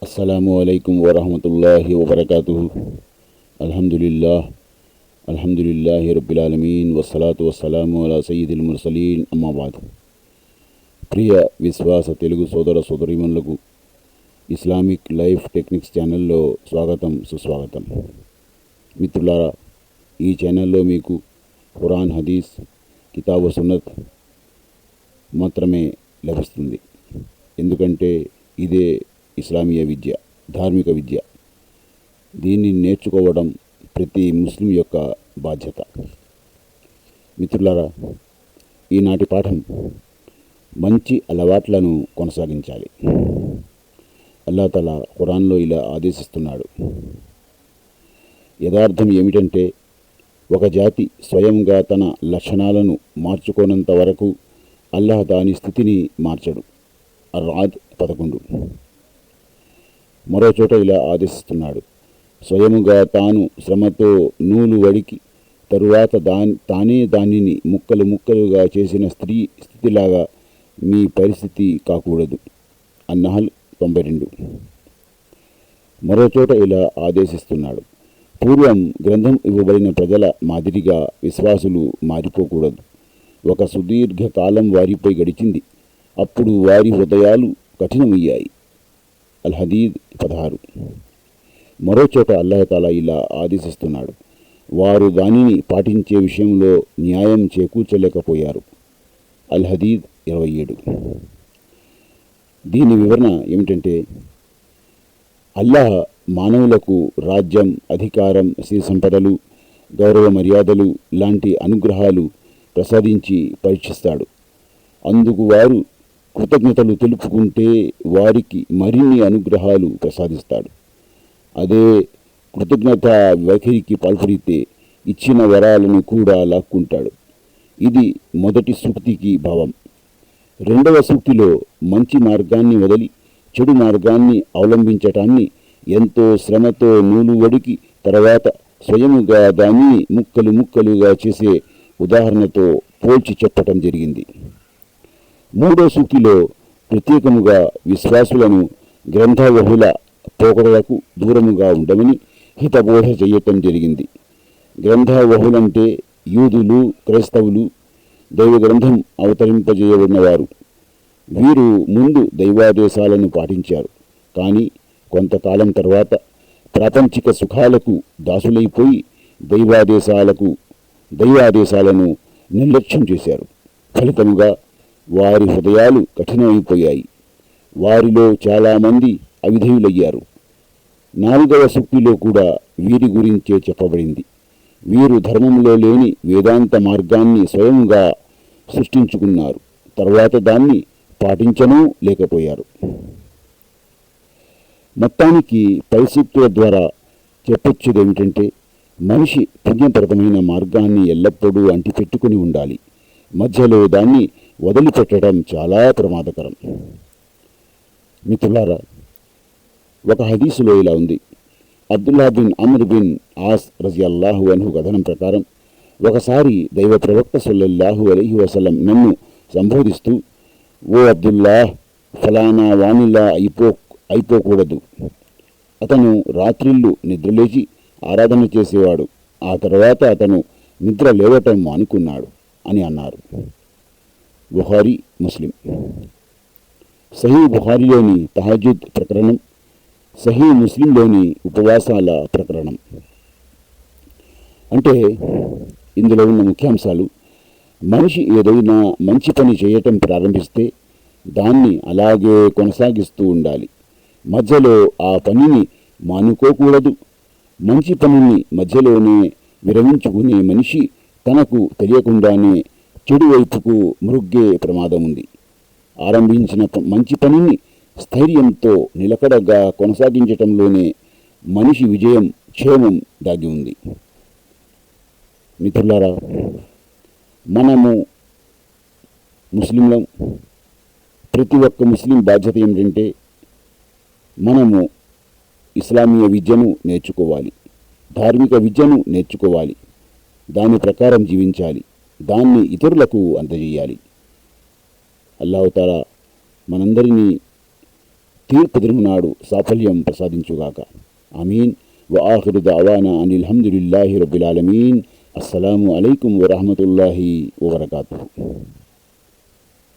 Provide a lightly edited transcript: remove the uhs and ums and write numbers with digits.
अस्सलामुअलैकुम वरहमतुल्लाहि वबरकातुहु। अल्हम्दुलिल्लाहि रब्बिल आलमीन वस्सलातु वस्सलाము అలా సయ్యిదిల్ ముర్సలీన్ అమ్మా బాద్. ప్రియ విశ్వాస తెలుగు సోదర సోదరీమణులకు ఇస్లామిక్ లైఫ్ టెక్నిక్స్ ఛానల్లో స్వాగతం, సుస్వాగతం. మిత్రులారా, ఈ ఛానల్లో మీకు ఖురాన్, హదీస్, కితాబు సున్నత్ మాత్రమే లభిస్తుంది. ఎందుకంటే ఇదే ఇస్లామీయ విద్య, ధార్మిక విద్య. దీన్ని నేర్చుకోవడం ప్రతి ముస్లిం యొక్క బాధ్యత. మిత్రులారా, ఈనాటి పాఠం మంచి అలవాట్లను కొనసాగించాలి. అల్లాహ్ తఆలా ఖురాన్లో ఇలా ఆదేశిస్తున్నాడు. యథార్థం ఏమిటంటే, ఒక జాతి స్వయంగా తన లక్షణాలను మార్చుకోనంత వరకు అల్లాహ్ దాని స్థితిని మార్చడు. అర్-రాద్ 11. మరో చోట ఇలా ఆదేశిస్తున్నాడు. స్వయముగా తాను శ్రమతో నూలు వడికి తరువాత తానే దానిని ముక్కలు ముక్కలుగా చేసిన స్త్రీ స్థితిలాగా మీ పరిస్థితి కాకూడదు. అన్-నహల్ 92. మరో చోట ఇలా ఆదేశిస్తున్నాడు. పూర్వం గ్రంథం ఇవ్వబడిన ప్రజల మాదిరిగా విశ్వాసులు మారిపోకూడదు. ఒక సుదీర్ఘ కాలం వారిపై గడిచింది. అప్పుడు వారి హృదయాలు కఠినమయ్యాయి. అల్-హదీద్ 16. మరో చోట అల్లాహ్ తఆలా ఇలా ఆదేశిస్తున్నాడు. వారు దానిని పాటించే విషయంలో న్యాయం చేకూర్చలేకపోయారు. అల్-హదీద్ 27. దీని వివరణ ఏమిటంటే, అల్లాహ్ మానవులకు రాజ్యం, అధికారం, సిరి సంపదలు, గౌరవ మర్యాదలు లాంటి అనుగ్రహాలు ప్రసాదించి పరీక్షిస్తాడు. అందుకు వారు కృతజ్ఞతలు తెలుపుకుంటే వారికి మరిన్ని అనుగ్రహాలు ప్రసాదిస్తాడు. అదే కృతజ్ఞత వైఖరికి పాల్పడితే ఇచ్చిన వరాలను కూడా లాక్కుంటాడు. ఇది మొదటి సూక్తికి భావం. రెండవ సూక్తిలో మంచి మార్గాన్ని వదిలి చెడు మార్గాన్ని అవలంబించటాన్ని ఎంతో శ్రమతో నూలు వడికి తర్వాత స్వయముగా దాన్ని ముక్కలు ముక్కలుగా చేసే ఉదాహరణతో పోల్చి చెప్పటం జరిగింది. మూడో సూక్తిలో ప్రత్యేకముగా విశ్వాసులను గ్రంథబహుళ పోకడలకు దూరముగా ఉండమని హితబోధ చేయటం జరిగింది. గ్రంథబహులంటే యూదులు, క్రైస్తవులు, దైవ గ్రంథం అవతరింపజేయబడినవారు. వీరు ముందు దైవాదేశాలను పాటించారు. కానీ కొంతకాలం తర్వాత ప్రాపంచిక సుఖాలకు దాసులైపోయి దైవాదేశాలను నిర్లక్ష్యం చేశారు. ఫలితముగా వారి హృదయాలు కఠినమైపోయాయి. వారిలో చాలామంది అవిధేయులయ్యారు. నాలుగవ సూక్తిలో కూడా వీరి గురించే చెప్పబడింది. వీరు ధర్మంలో లేని వేదాంత మార్గాన్ని స్వయంగా సృష్టించుకున్నారు. తర్వాత దాన్ని పాటించనూ లేకపోయారు. మొత్తానికి పై సూక్తుల ద్వారా చెప్పొచ్చేదేమిటంటే, మనిషి పుణ్యప్రదమైన మార్గాన్ని ఎల్లప్పుడూ అంటిపెట్టుకుని ఉండాలి. మధ్యలో దాన్ని వదిలిపెట్టడం చాలా ప్రమాదకరం. మిత్రులారా, ఒక హదీసులో ఇలా ఉంది. అబ్దుల్లా బిన్ అమ్ర్ బిన్ ఆస్ రజియల్లాహు అన్హు కథనం ప్రకారం, ఒకసారి దైవ ప్రవక్త సల్లల్లాహు అలైహి వసల్లం నన్ను సంబోధిస్తూ, ఓ అబ్దుల్లా, ఫలానా వాణిలా అయిపోకూడదు. అతను రాత్రిళ్ళు నిద్రలేచి ఆరాధన చేసేవాడు. ఆ తర్వాత అతను నిద్ర లేవటం మానుకున్నాడు అని అన్నారు. బుఖారీ, ముస్లిం. సహీ బుఖారీలోని తహజ్జుద్ ప్రకరణం, సహీ ముస్లింలోని ఉపవాసాల ప్రకరణం. అంటే ఇందులో ఉన్న ముఖ్యాంశాలు: మనిషి ఏదైనా మంచి పని చేయటం ప్రారంభిస్తే దాన్ని అలాగే కొనసాగిస్తూ ఉండాలి. మధ్యలో ఆ పనిని మానుకోకూడదు. మంచి పనిని మధ్యలోనే విరమించుకునే మనిషి తనకు తెలియకుండానే చెడు వైపుకు మృగ్గే ప్రమాదం ఉంది. ఆరంభించిన మంచి పనిని స్థైర్యంతో నిలకడగా కొనసాగించటంలోనే మనిషి విజయం, క్షేమం దాగి ఉంది. మిత్రులారా, మనము ముస్లింలం. ప్రతి ఒక్క ముస్లిం బాధ్యత ఏమిటంటే, మనము ఇస్లామీయ విద్యను నేర్చుకోవాలి, ధార్మిక విద్యను నేర్చుకోవాలి, దాని ప్రకారం జీవించాలి, దాన్ని ఇతరులకు అందజేయాలి. అల్లాహ్ తఆలా మనందరినీ తీర్పు దినం నాడు సాఫల్యం ప్రసాదించుగాక. ఆమీన్. వఆఖిరు దఅవానా అనిల్ హమ్దులిల్లాహి రబ్బిల్ ఆలమీన్. అస్సలాము అలైకుం వరహమతుల్లాహి వబరకాతుహు.